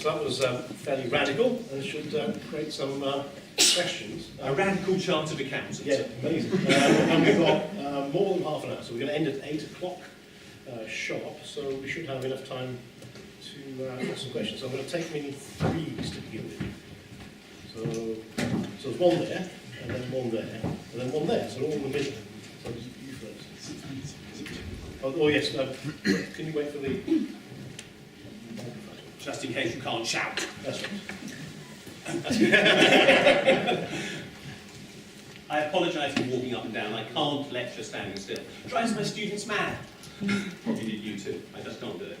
So that was fairly radical and should create some questions. A radical chartered accountant. Yeah, amazing. And we've got more than half an hour, so we're going to end at 8 o'clock sharp, so we should have enough time to ask some questions. So I'm going to take many threes to begin with. So there's one there, and then one there, and then one there, so all in the middle. So you first. Oh yes, can you wait for the... Just in case you can't shout. That's right. I apologise for walking up and down. I can't lecture standing still. Drives my students mad. Probably did you too. I just can't do it.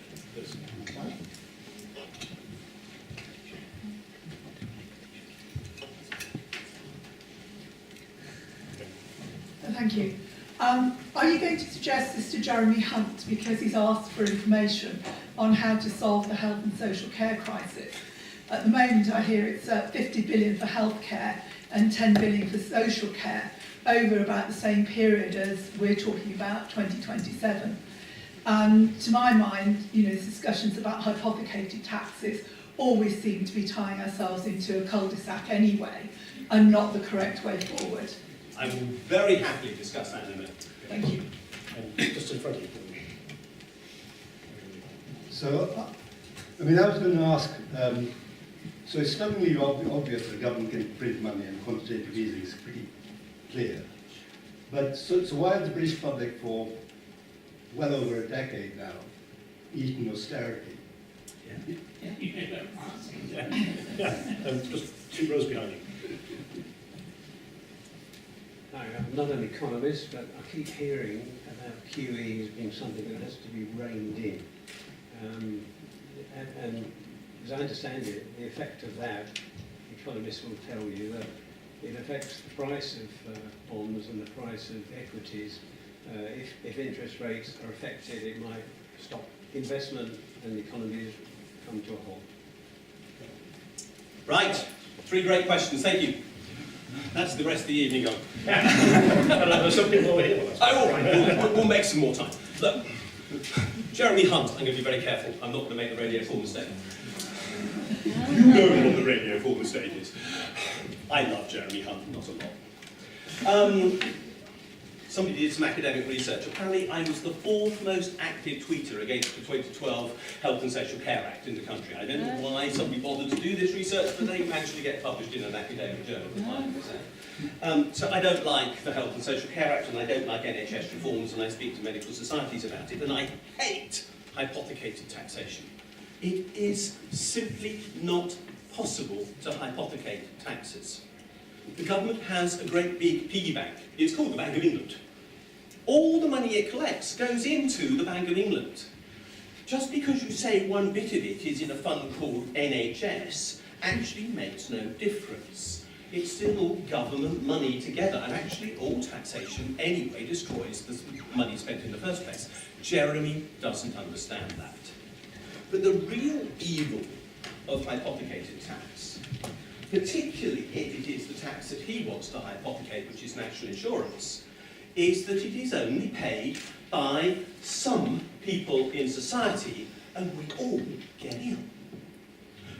Thank you. Are you going to suggest this to Jeremy Hunt because he's asked for information on how to solve the health and social care crisis? At the moment, I hear it's 50 billion for healthcare and 10 billion for social care over about the same period as we're talking about, 2027. To my mind, discussions about hypothecated taxes always seem to be tying ourselves into a cul-de-sac anyway, and not the correct way forward. I will very happily discuss that in a minute. Thank you. And just in front of you. So, I was going to ask, so it's suddenly obvious that the government can print money and quantitative easing is pretty clear. But so why has the British public for well over a decade now eaten austerity? And just 2 rows behind you. I'm not an economist, but I keep hearing about QE as being something that has to be reined in. And as I understand it, the effect of that, economists will tell you that it affects the price of bonds and the price of equities. If interest rates are affected, it might stop investment and the economy come to a halt. Right. 3 great questions. Thank you. That's the rest of the evening on. There's some people over here. Oh, all right. We'll make some more time. Look, Jeremy Hunt, I'm going to be very careful. I'm not going to make the radio 4 mistake. You know what the radio 4 mistake is. I love Jeremy Hunt, not a lot. Somebody did some academic research. Apparently, I was the 4th most active tweeter against the 2012 Health and Social Care Act in the country. I don't know why somebody bothered to do this research, but they managed to get published in an academic journal. So I don't like the Health and Social Care Act, and I don't like NHS reforms, and I speak to medical societies about it, and I hate hypothecated taxation. It is simply not possible to hypothecate taxes. The government has a great big piggy bank. It's called the Bank of England. All the money it collects goes into the Bank of England. Just because you say one bit of it is in a fund called NHS actually makes no difference. It's still all government money together, and actually all taxation anyway destroys the money spent in the first place. Jeremy doesn't understand that. But the real evil of hypothecated tax, particularly if it is the tax that he wants to hypothecate, which is national insurance, is that it is only paid by some people in society, and we all get ill.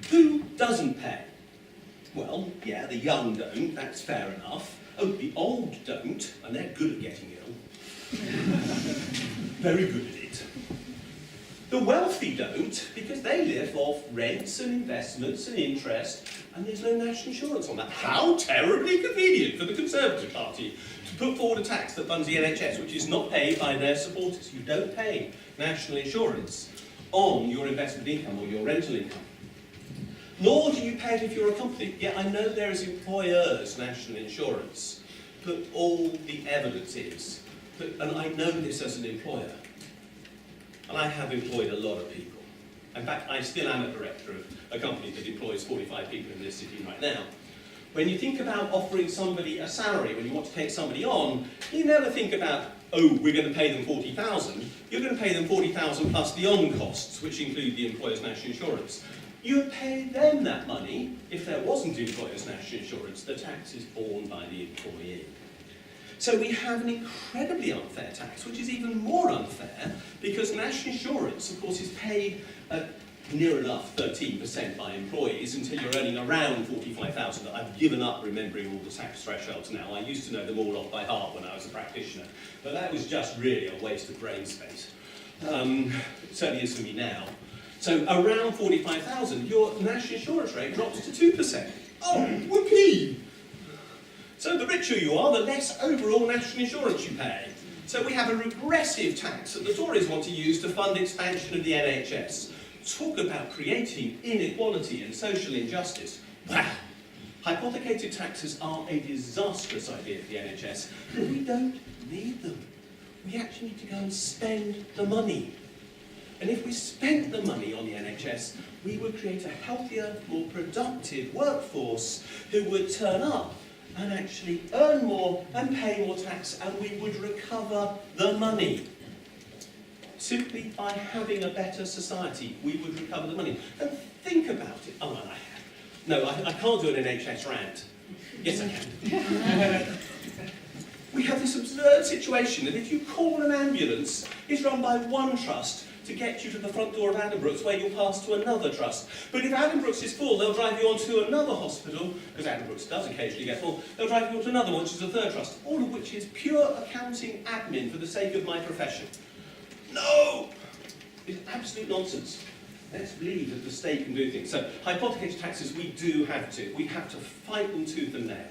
Who doesn't pay? Well, yeah, the young don't, that's fair enough. Oh, the old don't, and they're good at getting ill. Very good at it. The wealthy don't, because they live off rents and investments and interest, and there's no national insurance on that. How terribly convenient for the Conservative Party to put forward a tax that funds the NHS, which is not paid by their supporters. You don't pay national insurance on your investment income or your rental income. Nor do you pay it if you're a company. Yeah, I know there is employers' national insurance, but all the evidence is that, and I know this as an employer, and I have employed a lot of people. In fact, I still am a director of a company that employs 45 people in this city right now. When you think about offering somebody a salary, when you want to take somebody on, you never think about, oh, we're going to pay them 40,000. You're going to pay them 40,000 plus the on costs, which include the employer's national insurance. You would pay them that money if there wasn't employer's national insurance. The tax is borne by the employee. So we have an incredibly unfair tax, which is even more unfair because national insurance, of course, is paid at near enough 13% by employees until you're earning around 45,000. I've given up remembering all the tax thresholds now. I used to know them all off by heart when I was a practitioner, but that was just really a waste of brain space. It certainly is for me now. So around 45,000, your national insurance rate drops to 2%. Oh, whoopee! So the richer you are, the less overall national insurance you pay. So we have a regressive tax that the Tories want to use to fund expansion of the NHS. Talk about creating inequality and social injustice. Wow! Hypothecated taxes are a disastrous idea for the NHS, but we don't need them. We actually need to go and spend the money. And if we spent the money on the NHS, we would create a healthier, more productive workforce who would turn up and actually earn more and pay more tax, and we would recover the money. Simply by having a better society, we would recover the money. And think about it. Oh, I can't do an NHS rant. Yes, I can. We have this absurd situation that if you call an ambulance, it's run by one trust to get you to the front door of Addenbrooke's, where you'll pass to another trust. But if Addenbrooke's is full, they'll drive you on to another hospital, because Addenbrooke's does occasionally get full. They'll drive you on to another one, which is a third trust, all of which is pure accounting admin for the sake of my profession. No! It's absolute nonsense. Let's believe that the state can do things. So, hypothecated taxes, we do have to. We have to fight them tooth and nail.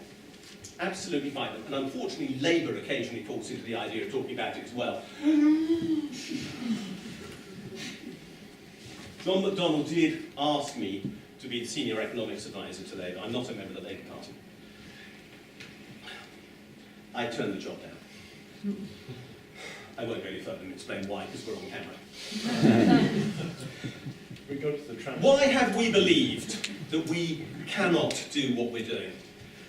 Absolutely fight them. And unfortunately, Labour occasionally falls into the idea of talking about it as well. John McDonnell did ask me to be the senior economics advisor to Labour. I'm not a member of the Labour Party. I turned the job down. I won't go any further and explain why, because we're on camera. We go to the trans. Why have we believed that we cannot do what we're doing?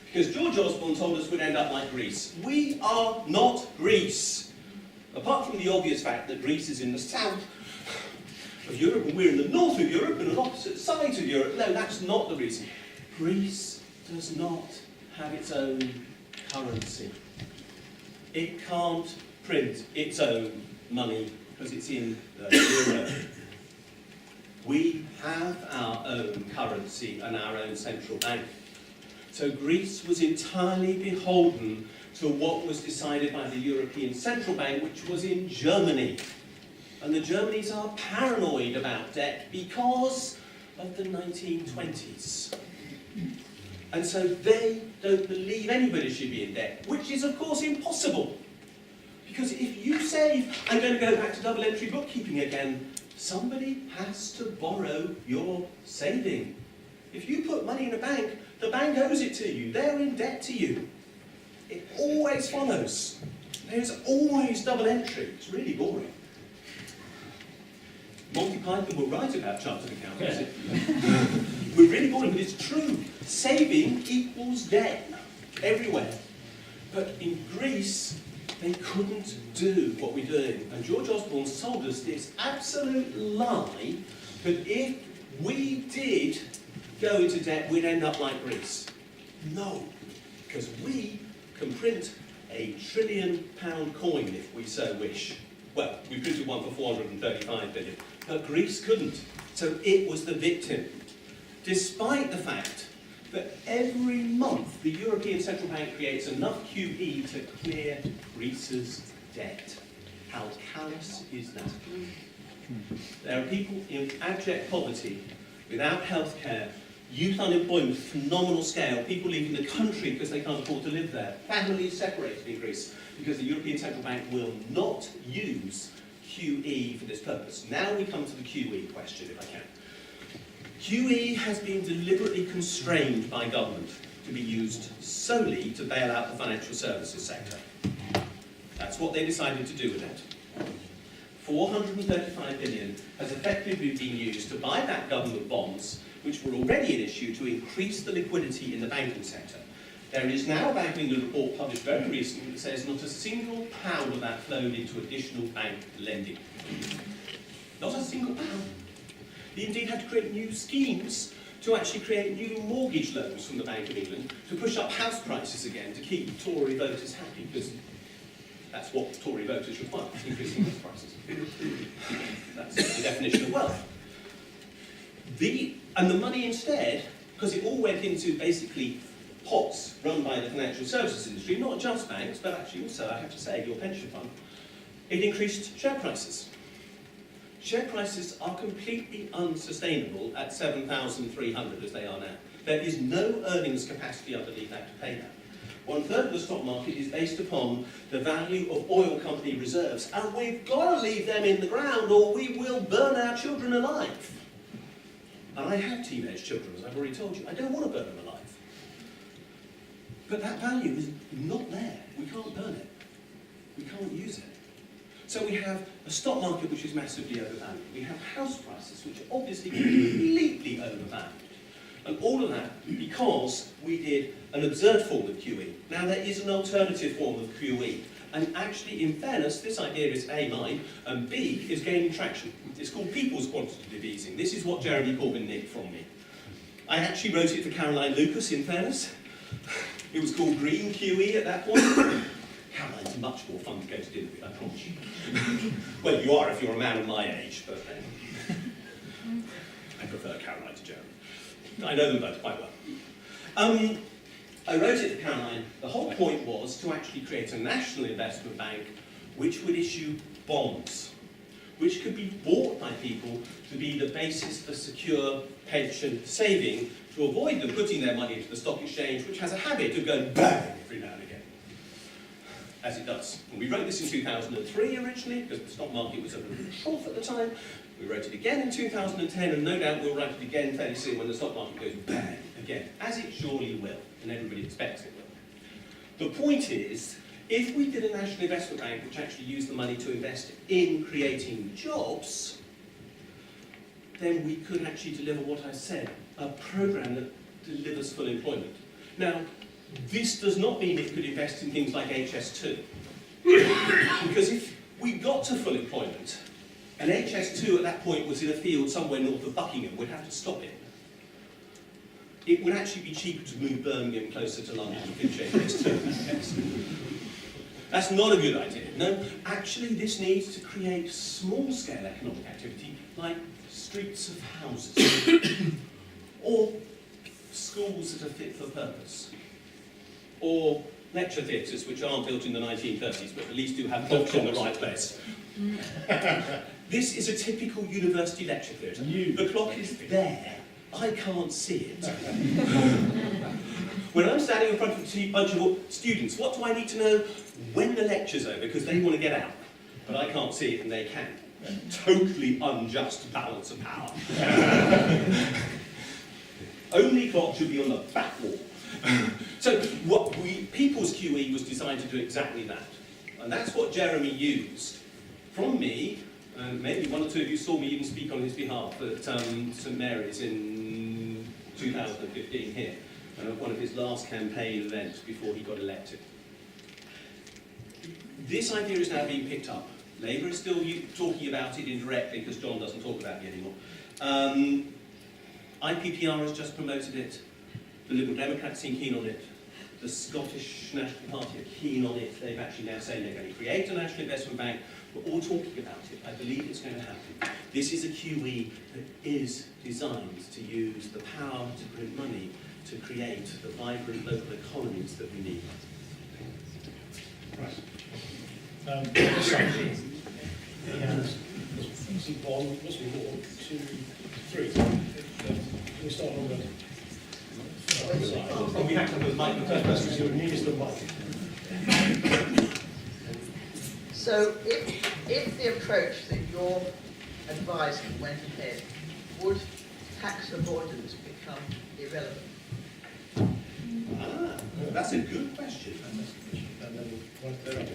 Because George Osborne told us we'd end up like Greece. We are not Greece. Apart from the obvious fact that Greece is in the south of Europe and we're in the north of Europe and on opposite sides of Europe. No, that's not the reason. Greece does not have its own currency. It can't print its own money because it's in the euro. We have our own currency and our own central bank. So Greece was entirely beholden to what was decided by the European Central Bank, which was in Germany. And the Germans are paranoid about debt because of the 1920s. And so they don't believe anybody should be in debt, which is of course impossible. Because if you say, I'm going to go back to double entry bookkeeping again, somebody has to borrow your saving. If you put money in a bank, the bank owes it to you. They're in debt to you. It always follows. There's always double entry. It's really boring. Monty Python will write about chartered accountants. We're really boring, but it's true. Saving equals debt everywhere. But in Greece, they couldn't do what we're doing. And George Osborne sold us this absolute lie that if we did go into debt, we'd end up like Greece. No, because we can print a £1 trillion coin if we so wish. Well, we printed one for 435 billion, but Greece couldn't. So it was the victim. Despite the fact that every month the European Central Bank creates enough QE to clear Greece's debt. How callous is that? There are people in abject poverty, without health care, youth unemployment, phenomenal scale, people leaving the country because they can't afford to live there, families separated in Greece because the European Central Bank will not use QE for this purpose. Now we come to the QE question, if I can. QE has been deliberately constrained by government to be used solely to bail out the financial services sector. That's what they decided to do with it. 435 billion has effectively been used to buy back government bonds, which were already an issue, to increase the liquidity in the banking sector. There is now a Bank of England report published very recently that says not a single pound of that flowed into additional bank lending. Not a single pound. They indeed had to create new schemes to actually create new mortgage loans from the Bank of England to push up house prices again to keep Tory voters happy, because that's what Tory voters require, increasing house prices. That's the definition of wealth. And the money instead, because it all went into basically pots run by the financial services industry, not just banks, but actually also, I have to say, your pension fund, it increased share prices. Share prices are completely unsustainable at 7,300 as they are now. There is no earnings capacity underneath that to pay that. 1/3 of the stock market is based upon the value of oil company reserves, and we've got to leave them in the ground or we will burn our children alive. And I have teenage children, as I've already told you. I don't want to burn them alive. But that value is not there. We can't burn it. We can't use it. So we have a stock market which is massively overvalued. We have house prices which are obviously completely overvalued. And all of that because we did an absurd form of QE. Now there is an alternative form of QE. And actually, in fairness, this idea is A, mine, and B, is gaining traction. It's called people's quantitative easing. This is what Jeremy Corbyn nicked from me. I actually wrote it for Caroline Lucas, in fairness. It was called Green QE at that point. Caroline's much more fun to go to dinner with, I promise you. Well, you are if you're a man of my age, but I prefer Caroline to Jeremy. I know them both quite well. I wrote it to Caroline. The whole point was to actually create a national investment bank which would issue bonds, which could be bought by people to be the basis for secure pension saving, to avoid them putting their money into the stock exchange, which has a habit of going bang every now and again, as it does. And we wrote this in 2003 originally, because the stock market was a little trough at the time. We wrote it again in 2010, and no doubt we'll write it again fairly soon when the stock market goes bang again, as it surely will, and everybody expects it will. The point is, if we did a national investment bank which actually used the money to invest in creating jobs, then we could actually deliver what I said, a programme that delivers full employment. Now, this does not mean it could invest in things like HS2. Because if we got to full employment, and HS2 at that point was in a field somewhere north of Buckingham, we'd have to stop it. It would actually be cheaper to move Birmingham closer to London to pitch HS2 in that case. That's not a good idea. No, actually this needs to create small-scale economic activity like streets of houses, or schools that are fit for purpose, or lecture theatres which aren't built in the 1930s but at least do have clocks in the right place. This is a typical university lecture theatre. The clock is there. I can't see it. When I'm standing in front of a bunch of students, what do I need to know? When the lecture's over, because they want to get out. But I can't see it and they can. Totally unjust balance of power. Only clock should be on the back wall. So People's QE was designed to do exactly that. And that's what Jeremy used from me, and maybe one or two of you saw me even speak on his behalf at St Mary's in 2015 here, one of his last campaign events before he got elected. This idea is now being picked up. Labour is still talking about it indirectly because John doesn't talk about it anymore. IPPR has just promoted it. The Liberal Democrats seem keen on it. The Scottish National Party are keen on it. They've actually now saying they're going to create a national investment bank. We're all talking about it. I believe it's going to happen. This is a QE that is designed to use the power to print money to create the vibrant local economies that we need. Right. He has one, must be more, 2, 3. Can we start on the side? On behalf of the microphone, You're nearest the mic. So if the approach that you're advising went ahead, would tax avoidance become irrelevant? That's a good question. And then right there.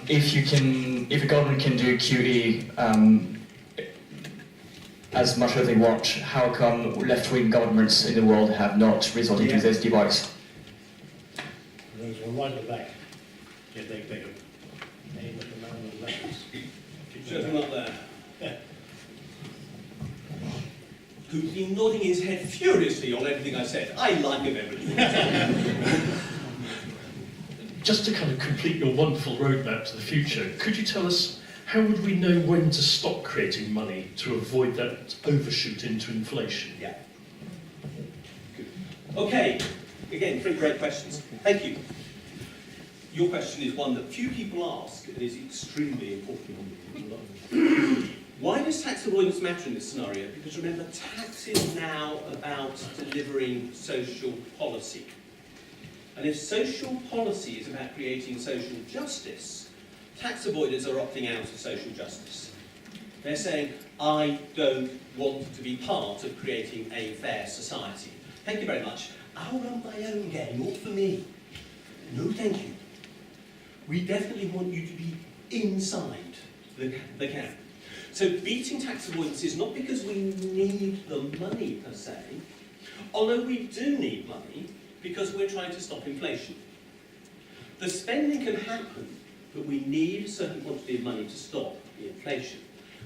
If a government can do QE as much as they want, how come left-wing governments in the world have not resorted to this device? Those who are right at the back. Yeah, they go. Aim at the man on the left. Gentleman up there. Yeah. Who's been nodding his head furiously on everything I said. I like him, everything. just to kind of complete your wonderful roadmap to the future, could you tell us how would we know when to stop creating money to avoid that overshoot into inflation? Yeah. Good. Okay, again, 3 great questions. Thank you. Your question is one that few people ask and is extremely important. Why does tax avoidance matter in this scenario? Because remember, tax is now about delivering social policy. And if social policy is about creating social justice, tax avoiders are opting out of social justice. They're saying, I don't want to be part of creating a fair society. Thank you very much. I'll run my own game, all for me. No, thank you. We definitely want you to be inside the camp. So beating tax avoidance is not because we need the money per se, although we do need money because we're trying to stop inflation. The spending can happen, but we need a certain quantity of money to stop the inflation.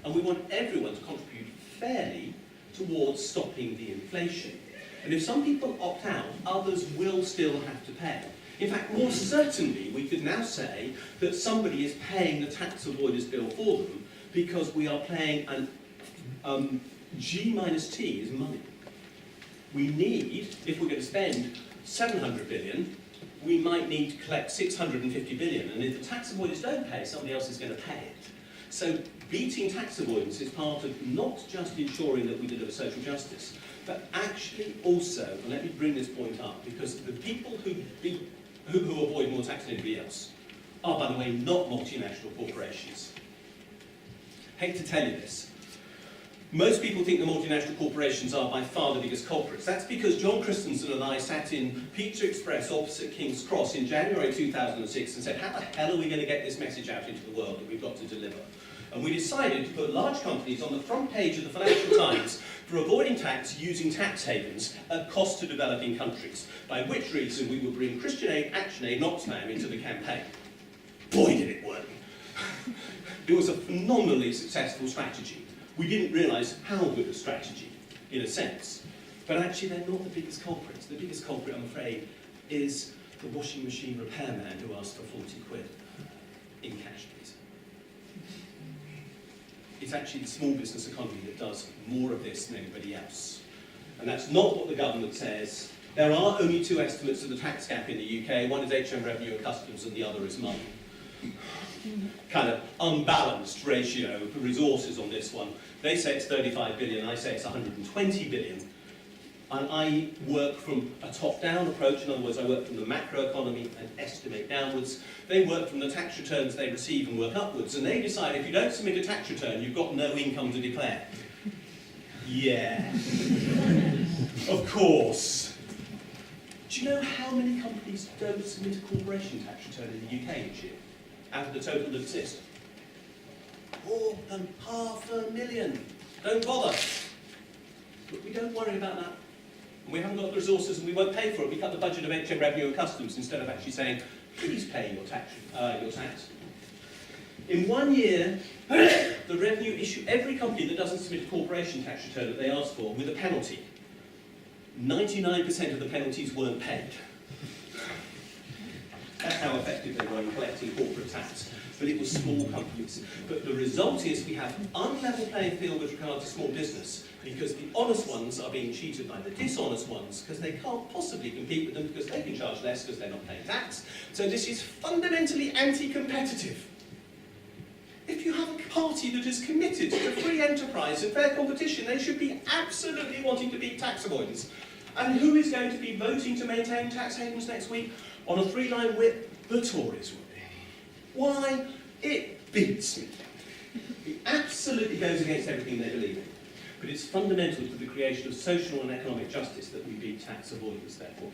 And we want everyone to contribute fairly towards stopping the inflation. And if some people opt out, others will still have to pay. In fact, more certainly, we could now say that somebody is paying the tax avoiders bill for them because we are paying an G minus T is money. We need, if we're going to spend 700 billion, we might need to collect 650 billion. And if the tax avoiders don't pay, somebody else is going to pay it. So beating tax avoidance is part of not just ensuring that we deliver social justice, but actually also, and let me bring this point up, because the people who avoid more tax than anybody else are, by the way, not multinational corporations. Hate to tell you this. Most people think the multinational corporations are by far the biggest culprits. That's because John Christensen and I sat in Pizza Express opposite King's Cross in January 2006 and said, how the hell are we going to get this message out into the world that we've got to deliver? And we decided to put large companies on the front page of the Financial Times for avoiding tax using tax havens at cost to developing countries, by which reason we would bring Christian Aid, Action Aid, and Oxfam into the campaign. Boy, did it work. It was a phenomenally successful strategy. We didn't realise how good a strategy, in a sense. But actually, they're not the biggest culprits. The biggest culprit, I'm afraid, is the washing machine repairman who asked for 40 quid in cash, please. It's actually the small business economy that does more of this than anybody else. And that's not what the government says. There are only 2 estimates of the tax gap in the UK. One is HM Revenue and Customs, and the other is money. Kind of unbalanced ratio of resources on this one. They say it's 35 billion, I say it's 120 billion. And I work from a top-down approach, in other words, I work from the macroeconomy and estimate downwards. They work from the tax returns they receive and work upwards, and they decide if you don't submit a tax return, you've got no income to declare. Yeah. Of course. Do you know how many companies don't submit a corporation tax return in the UK each year, out of the total that exist? More than 500,000. Don't bother. But we don't worry about that. We haven't got the resources and we won't pay for it. We cut the budget of HM Revenue and Customs instead of actually saying, please pay your tax. In 1 year, the revenue issue every company that doesn't submit a corporation tax return that they ask for with a penalty. 99% of the penalties weren't paid. That's how effective they were in collecting corporate tax. But it was small companies. But the result is we have an unlevel playing field with regard to small business because the honest ones are being cheated by the dishonest ones because they can't possibly compete with them because they can charge less because they're not paying tax. So this is fundamentally anti-competitive. If you have a party that is committed to free enterprise and fair competition, they should be absolutely wanting to beat tax avoidance. And who is going to be voting to maintain tax havens next week on a 3-line whip? The Tories will be. Why? It beats me. It absolutely goes against everything they believe in. But it's fundamental to the creation of social and economic justice that we beat tax avoidance, therefore.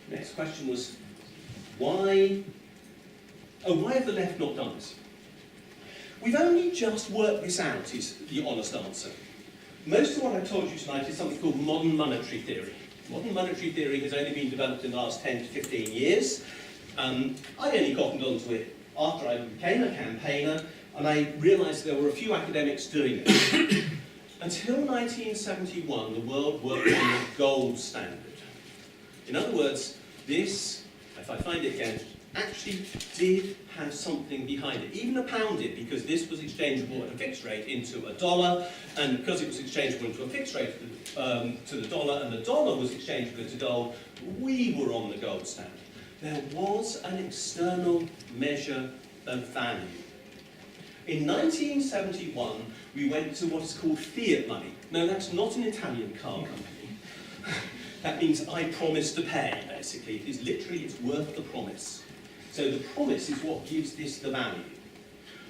Next question was, why have the left not done this? We've only just worked this out, is the honest answer. Most of what I've told you tonight is something called modern monetary theory. Modern monetary theory has only been developed in the last 10 to 15 years. I only cottoned onto it after I became a campaigner, and I realised there were a few academics doing it. Until 1971, the world worked on the gold standard. In other words, this, if I find it again, actually did have something behind it. Even a pound did, because this was exchangeable at a fixed rate into a dollar, and because it was exchangeable into a fixed rate to the dollar, and the dollar was exchangeable into gold, we were on the gold standard. There was an external measure of value. In 1971, we went to what is called fiat money. No, that's not an Italian car company. That means I promise to pay, basically. It is literally, it's worth the promise. So the promise is what gives this the value.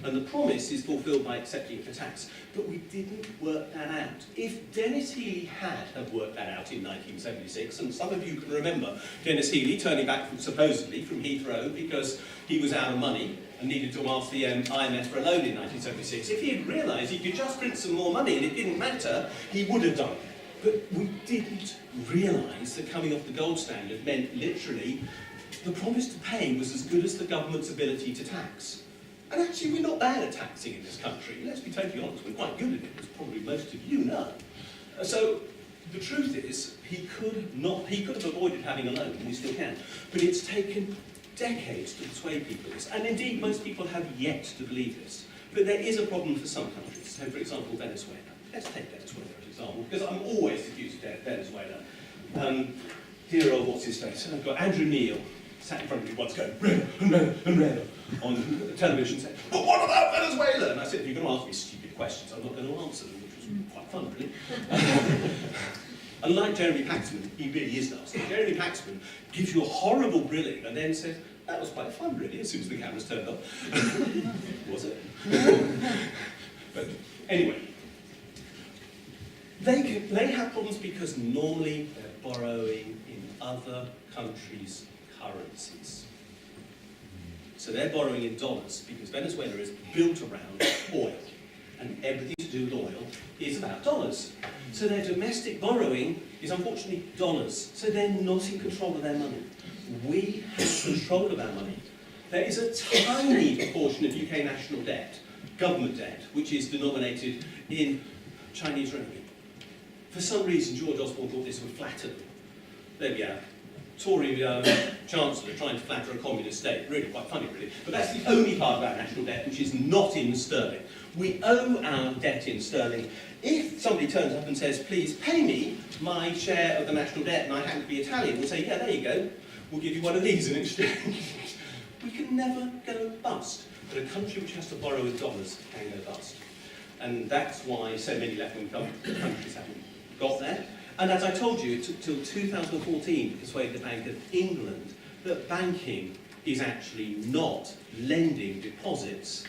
And the promise is fulfilled by accepting it for tax. But we didn't work that out. If Dennis Healey had have worked that out in 1976, and some of you can remember Dennis Healey turning back supposedly from Heathrow because he was out of money and needed to ask the IMF for a loan in 1976. If he had realised he could just print some more money and it didn't matter, he would have done it. But we didn't realise that coming off the gold standard meant literally the promise to pay was as good as the government's ability to tax. And actually, we're not bad at taxing in this country. Let's be totally honest, we're quite good at it, as probably most of you know. So the truth is, he could have avoided having a loan, and we still can. But it's taken decades to persuade people this. And indeed, most people have yet to believe this. But there is a problem for some countries. So, for example, Venezuela. Let's take Venezuela as an example, because I'm always accused of Venezuela. Dear old, what's his face? I've got Andrew Neil sat in front of me once going, red, on television saying, but what about Venezuela? And I said, if you're going to ask me stupid questions, I'm not going to answer them, which was quite fun, really. Unlike Jeremy Paxman, he really is nasty. Jeremy Paxman gives you a horrible grilling and then says, that was quite fun, really, as soon as the cameras turned off. Was it? But anyway, they have problems because normally they're borrowing in other countries' currencies. So they're borrowing in dollars because Venezuela is built around oil, and everything to do with oil is about dollars. So their domestic borrowing is unfortunately dollars. So they're not in control of their money. We have control of our money. There is a tiny proportion of UK national debt, government debt, which is denominated in Chinese renminbi. For some reason, George Osborne thought this would flatter them. There we go. Tory Chancellor trying to flatter a communist state. Really quite funny, really. But that's the only part of our national debt which is not in sterling. We owe our debt in sterling. If somebody turns up and says, please pay me my share of the national debt, and I happen to be Italian, we'll say, yeah, there you go. We'll give you one of these in exchange. We can never go bust. But a country which has to borrow in dollars can go bust. And that's why so many left-wing countries haven't got there. And as I told you, it took till 2014 to persuade the Bank of England that banking is actually not lending deposits.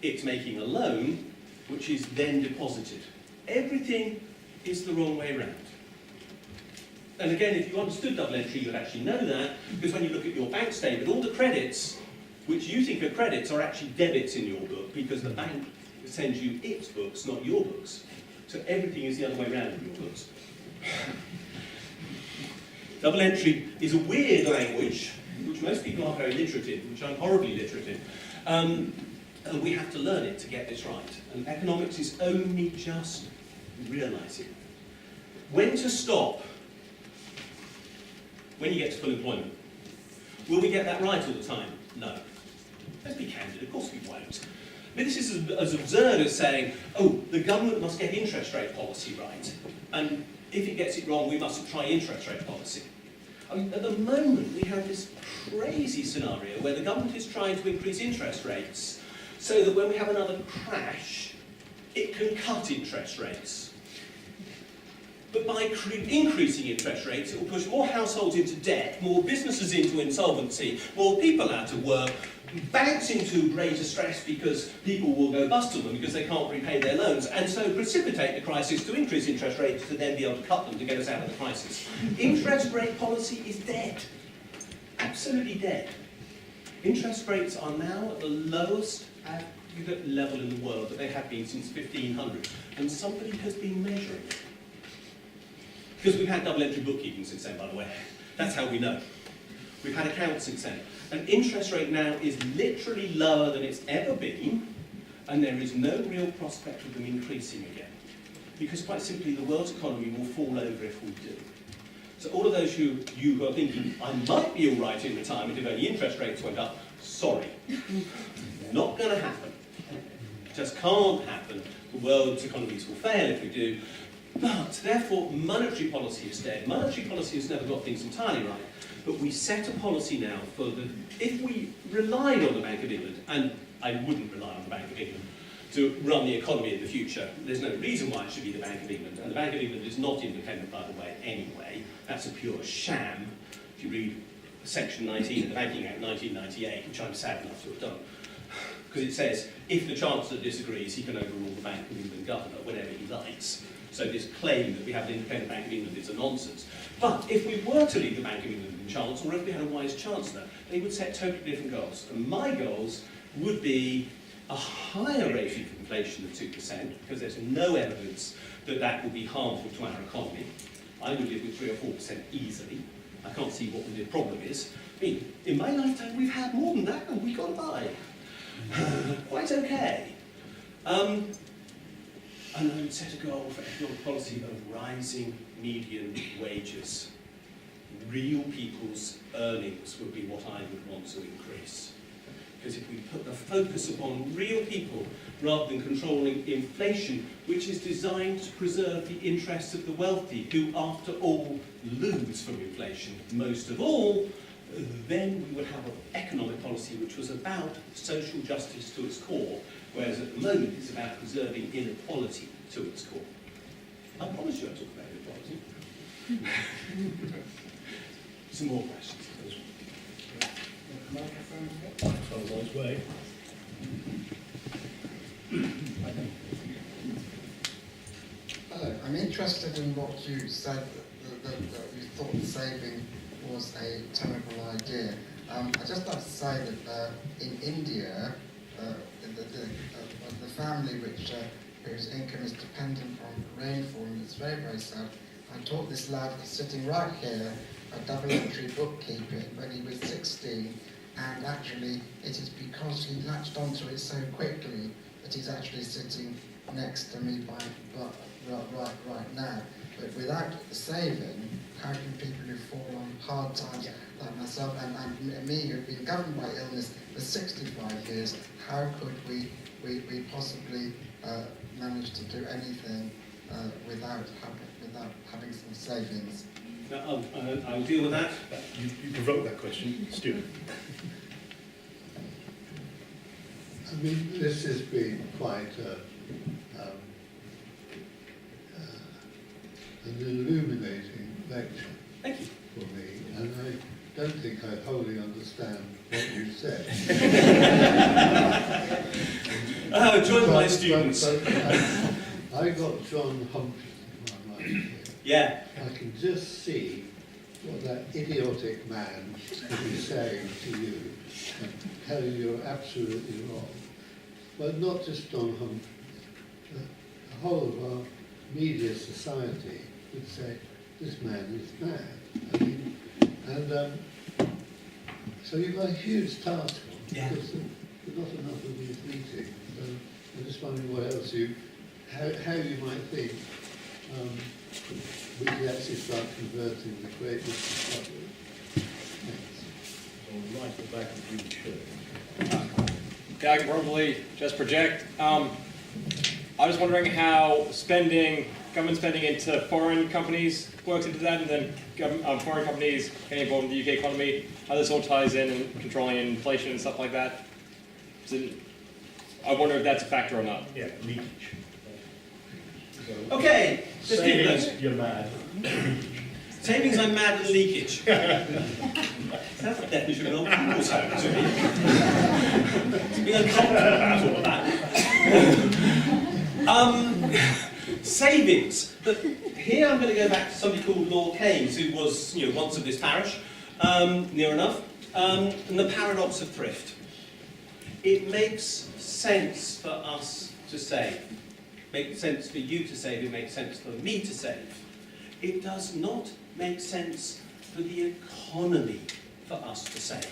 It's making a loan, which is then deposited. Everything is the wrong way around. And again, if you understood double entry, you'd actually know that, because when you look at your bank statement, all the credits, which you think are credits, are actually debits in your book, because the bank sends you its books, not your books. So everything is the other way around in your books. Double entry is a weird language, which most people aren't very literate in, which I'm horribly literate in. And we have to learn it to get this right. And economics is only just realising when to stop, when you get to full employment. Will we get that right all the time? No. Let's be candid, of course we won't. But this is as absurd as saying, oh, the government must get interest rate policy right, and if it gets it wrong, we mustn't try interest rate policy. I mean, at the moment, we have this crazy scenario where the government is trying to increase interest rates so that when we have another crash, it can cut interest rates. But by increasing interest rates, it will push more households into debt, more businesses into insolvency, more people out of work, banks into greater stress because people will go bust on them because they can't repay their loans, and so precipitate the crisis to increase interest rates to then be able to cut them to get us out of the crisis. Interest rate policy is dead. Absolutely dead. Interest rates are now at the lowest aggregate level in the world that they have been since 1500, and somebody has been measuring it. Because we've had double entry bookkeeping since then, by the way. That's how we know. We've had accounts since then. And interest rate now is literally lower than it's ever been, and there is no real prospect of them increasing again. Because quite simply, the world's economy will fall over if we do. So all of those you who are thinking, I might be all right in retirement if only interest rates went up, sorry. Not going to happen. It just can't happen. The world's economies will fail if we do. But, therefore, monetary policy is dead. Monetary policy has never got things entirely right. But we set a policy now for the... If we relied on the Bank of England, and I wouldn't rely on the Bank of England to run the economy in the future, there's no reason why it should be the Bank of England. And the Bank of England is not independent, by the way, anyway. That's a pure sham. If you read Section 19 of the Banking Act 1998, which I'm sad enough to have done, because it says, if the Chancellor disagrees, he can overrule the Bank of England governor whenever he likes. So this claim that we have an independent Bank of England is a nonsense. But if we were to leave the Bank of England in charge, or if we had a wise Chancellor, they would set totally different goals. And my goals would be a higher rate of inflation of 2%, because there's no evidence that that would be harmful to our economy. I would live with 3 or 4% easily. I can't see what the problem is. I mean, in my lifetime, we've had more than that, and we got by. Quite okay. And I would set a goal for economic policy of rising median wages. Real people's earnings would be what I would want to increase. Because if we put the focus upon real people rather than controlling inflation, which is designed to preserve the interests of the wealthy, who, after all, lose from inflation most of all, then we would have an economic policy which was about social justice to its core, whereas at the moment it's about preserving inequality to its core. I promise you I'll talk about inequality. Some more questions. Microphone's on its way. Hello, I'm interested in what you said, that you thought saving was a terrible idea. I'd just like to say that in India, the family whose income is dependent on rainfall, and it's very, very sad. I taught this lad sitting right here a double entry bookkeeping when he was 16, and actually it is because he latched onto it so quickly that he's actually sitting next to me right now. But without the saving, how can people who fall on hard times like myself and me who've been governed by illness for 65 years, how could we possibly manage to do anything without having some savings? I'll deal with that. You provoked that question, Stuart. I mean, this has been quite an illuminating lecture Thank you. for me, and I don't think I wholly understand what you said. Join my students. I got John Humphrey in my mind here. Yeah. I can just see what that idiotic man will be saying to you, and telling you you're absolutely wrong. But not just John Humphrey, the whole of our media society would say, this man is mad. I mean, and so you've got a huge task on, because there's not enough of these meetings. So I'm just wondering what else how you might think we could actually start converting the great discovery. Thanks. So right at the back of the green shirt. Okay, I can probably just project. I was wondering how government spending into foreign companies works into that, and then foreign companies getting involved in the UK economy, how this all ties in and controlling inflation and stuff like that. So I wonder if that's a factor or not. Yeah, leakage. So, Okay, just give those. savings, you're mad. Savings, I'm mad, and leakage. That's the definition of an old people's home to me. To be uncomfortable about all of that. Savings. But here I'm going to go back to somebody called Lord Keynes, who was, once of this parish, near enough, and the paradox of thrift. It makes sense for us to save. It makes sense for you to save. It makes sense for me to save. It does not make sense for the economy for us to save.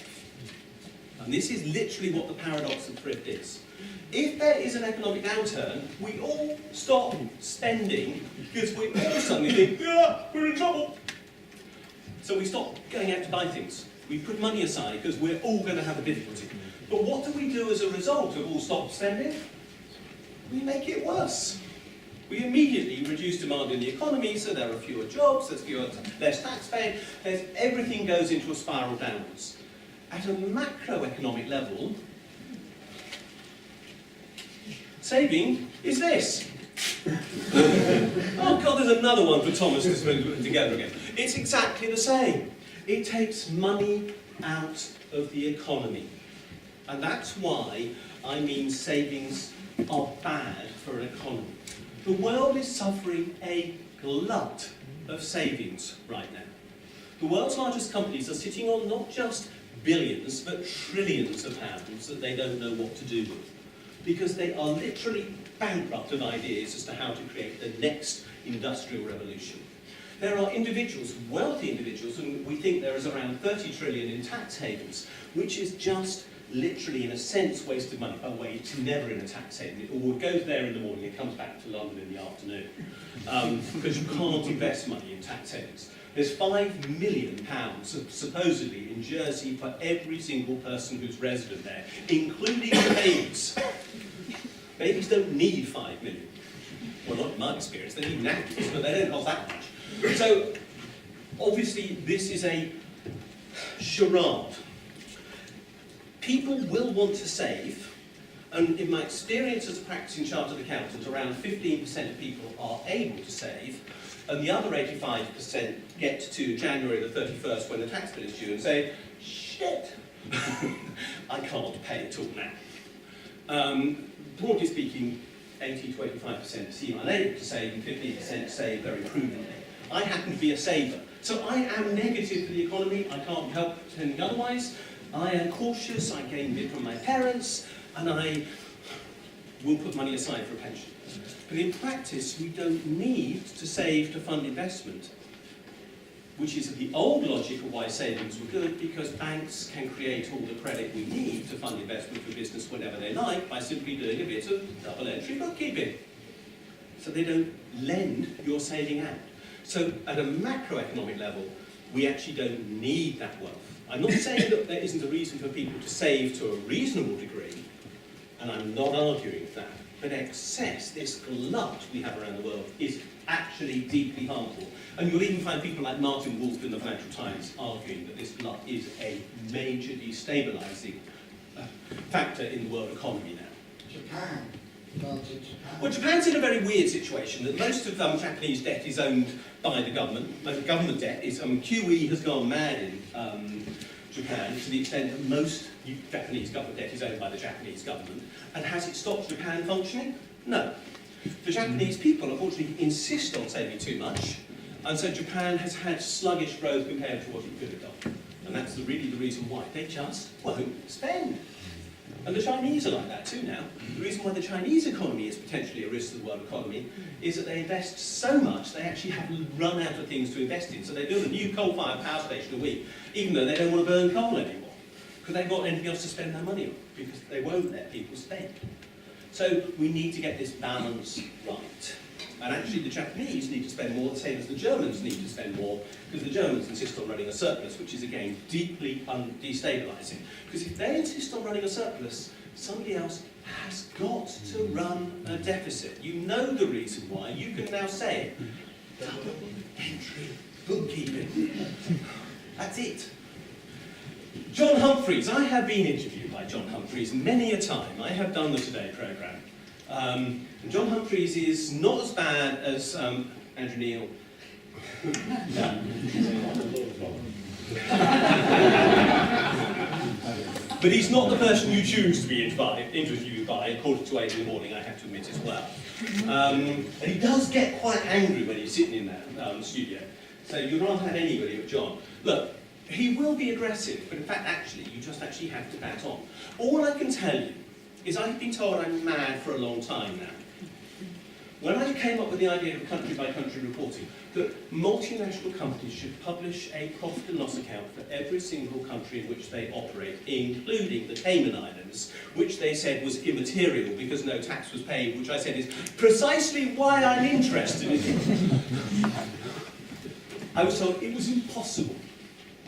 And this is literally what the paradox of thrift is. If there is an economic downturn, we all stop spending because we all suddenly think, yeah, we're in trouble. So we stop going out to buy things. We put money aside because we're all going to have a difficulty. But what do we do as a result of all stop spending? We make it worse. We immediately reduce demand in the economy, so there are fewer jobs, there's less tax paid, everything goes into a spiral downwards. At a macroeconomic level, saving is this. Oh God, there's another one for Thomas to put together again. It's exactly the same. It takes money out of the economy. And that's why I mean savings are bad for an economy. The world is suffering a glut of savings right now. The world's largest companies are sitting on not just billions, but trillions of pounds that they don't know what to do with. Because they are literally bankrupt of ideas as to how to create the next industrial revolution. There are individuals, wealthy individuals, and we think there is around 30 trillion in tax havens, which is just literally, in a sense, wasted money. By the way, it's never in a tax haven. It goes there in the morning, it comes back to London in the afternoon. Because you can't invest money in tax havens. There's £5 million supposedly in Jersey for every single person who's resident there, including the babies. Babies don't need 5 million. Well, not in my experience, they need napkins, but they don't cost that much. So, obviously, this is a charade. People will want to save, and in my experience as a practicing chartered accountant, around 15% of people are able to save, and the other 85% get to January the 31st when the tax bill is due and say, shit, I can't pay it all now. Broadly speaking, 80 to 85% seem unable to save and 15% save very prudently. I happen to be a saver, so I am negative for the economy. I can't help pretending otherwise. I am cautious, I gained it from my parents, and I will put money aside for a pension. But in practice, we don't need to save to fund investment, which is the old logic of why savings were good, because banks can create all the credit we need to fund investment for business whenever they like by simply doing a bit of double-entry bookkeeping. So they don't lend your saving out. So at a macroeconomic level, we actually don't need that wealth. I'm not saying that there isn't a reason for people to save to a reasonable degree, and I'm not arguing with that, but excess, this glut we have around the world, is actually deeply harmful. And you'll even find people like Martin Wolf in the Financial Times arguing that this glut is a major destabilising factor in the world economy now. Japan. Well, Japan's in a very weird situation that most of Japanese debt is owned by the government. The government debt is, QE has gone mad in Japan to the extent that most Japanese government debt is owned by the Japanese government. And has it stopped Japan functioning? No. The Japanese people, unfortunately, insist on saving too much, and so Japan has had sluggish growth compared to what it could have done. And that's really the reason why. They just won't spend. And the Chinese are like that too now. The reason why the Chinese economy is potentially a risk to the world economy is that they invest so much they actually have run out of things to invest in. So they build a new coal-fired power station a week, even though they don't want to burn coal anymore, because they've got anything else to spend their money on, because they won't let people spend. So we need to get this balance right. And actually the Japanese need to spend more, the same as the Germans need to spend more, because the Germans insist on running a surplus, which is again deeply destabilising. Because if they insist on running a surplus, somebody else has got to run a deficit. You know the reason why. You can now say, double entry bookkeeping. That's it. John Humphreys. I have been interviewed by John Humphreys many a time. I have done the Today programme. John Humphreys is not as bad as Andrew Neil. But he's not the person you choose to be interviewed by at 7:45 in the morning, I have to admit as well. And he does get quite angry when he's sitting in that studio. So you'd rather have anybody but John. Look, he will be aggressive, but in fact, actually, you just actually have to bat on. All I can tell you is I've been told I'm mad for a long time now. When I came up with the idea of country-by-country reporting, that multinational companies should publish a profit and loss account for every single country in which they operate, including the Cayman Islands, which they said was immaterial because no tax was paid, which I said is precisely why I'm interested in it. I was told it was impossible.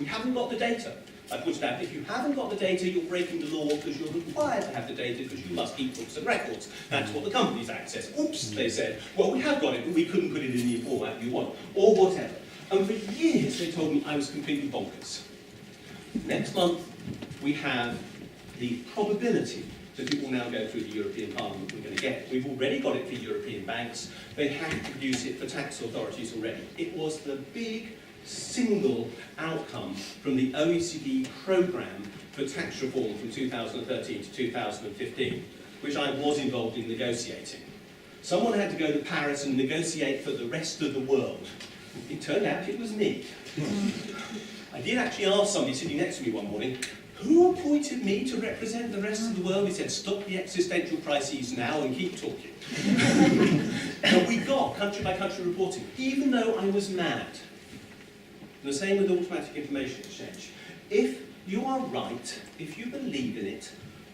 We haven't got the data. I pointed out, if you haven't got the data, you're breaking the law because you're required to have the data because you must keep books and records. That's what the Companies Act says. Oops, they said, well, we have got it, but we couldn't put it in the format you want, or whatever. And for years, they told me I was completely bonkers. Next month, we have the probability that it will now go through the European Parliament. We're going to get it. We've already got it for European banks. They have to produce it for tax authorities already. It was the big single outcome from the OECD programme for tax reform from 2013 to 2015, which I was involved in negotiating. Someone had to go to Paris and negotiate for the rest of the world. It turned out it was me. I did actually ask somebody sitting next to me one morning, who appointed me to represent the rest of the world? He said, stop the existential crises now and keep talking. And we got country by country reporting, even though I was mad. And the same with automatic information exchange. If you are right, if you believe in it,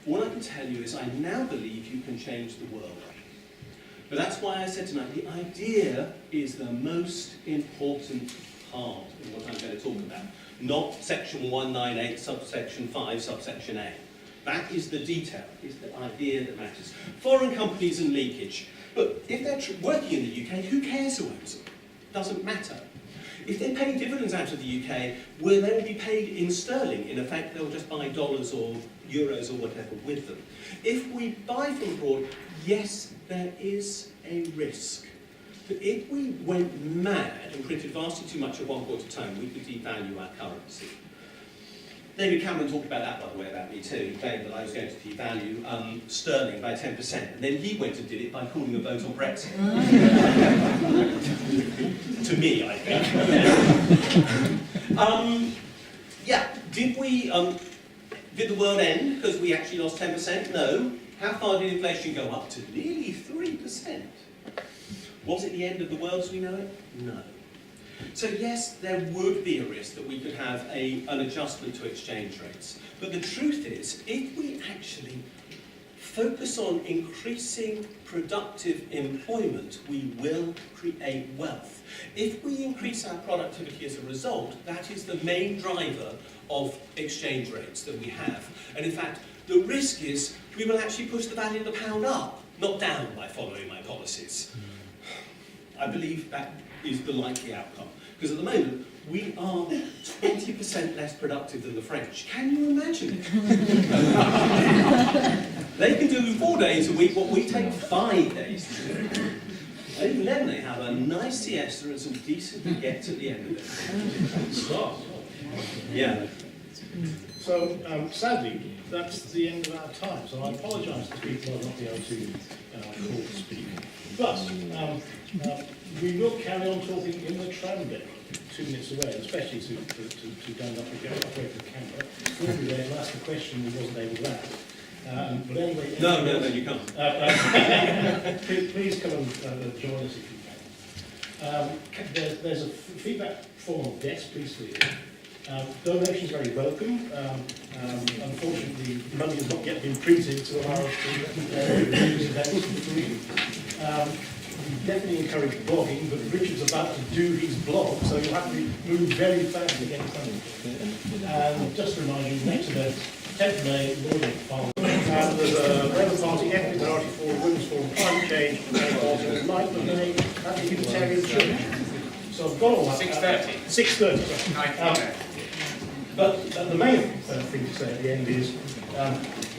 all I can tell you is I now believe you can change the world. But that's why I said tonight, the idea is the most important part of what I'm going to talk about. Not section 198, subsection 5, subsection A. That is the detail, is the idea that matters. Foreign companies and leakage. But if they're working in the UK, who cares who owns them? Doesn't matter. If they pay dividends out of the UK, will they be paid in sterling? In effect, they'll just buy dollars or euros or whatever with them. If we buy from abroad, yes, there is a risk. But if we went mad and printed vastly too much at one point in time, we could devalue our currency. David Cameron talked about that, by the way, about me too. He claimed that I was going to devalue sterling by 10%, and then he went and did it by calling a vote on Brexit. To me, I think. Yeah, did the world end because we actually lost 10%? No. How far did inflation go up to? Nearly 3%. Was it the end of the world as we know it? No. So yes, there would be a risk that we could have an adjustment to exchange rates. But the truth is, if we actually focus on increasing productive employment, we will create wealth. If we increase our productivity as a result, that is the main driver of exchange rates that we have. And in fact, the risk is we will actually push the value of the pound up, not down, by following my policies. I believe that is the likely outcome. Because at the moment, we are 20% less productive than the French. Can you imagine it? They can do 4 days a week what we take 5 days to do. Even then they have a nice siesta and some decent baguettes at the end of it. Yeah. So, sadly, that's the end of our time. So I apologise to people who will not be able to call to speak. But we will carry on talking in the tram bit, 2 minutes away, especially to Dan up and go operate the camera. We'll be there to ask a question we wasn't able to ask. But anyway... No, you can't. Please come and join us if you can. There's a feedback form on desk, please fill it in. Donations are very welcome. Unfortunately, money has not yet been printed to allow us to do these events for free. We definitely encourage blogging, but Richard's about to do his blog, so you'll have to move very fast to get something. And just to remind you, next event, 10th May, Lord Parliament. There's a Labour Party, Ethnic Minority Forum, Women's Forum, Climate Change, and also 9th of May at the Unitarian Church. So I've got all that. 6:30. 6:30. But the main thing to say at the end is,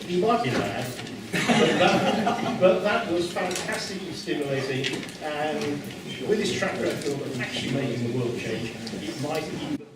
you might be mad, but that was fantastically stimulating, and with his track record of actually making the world change, it might even...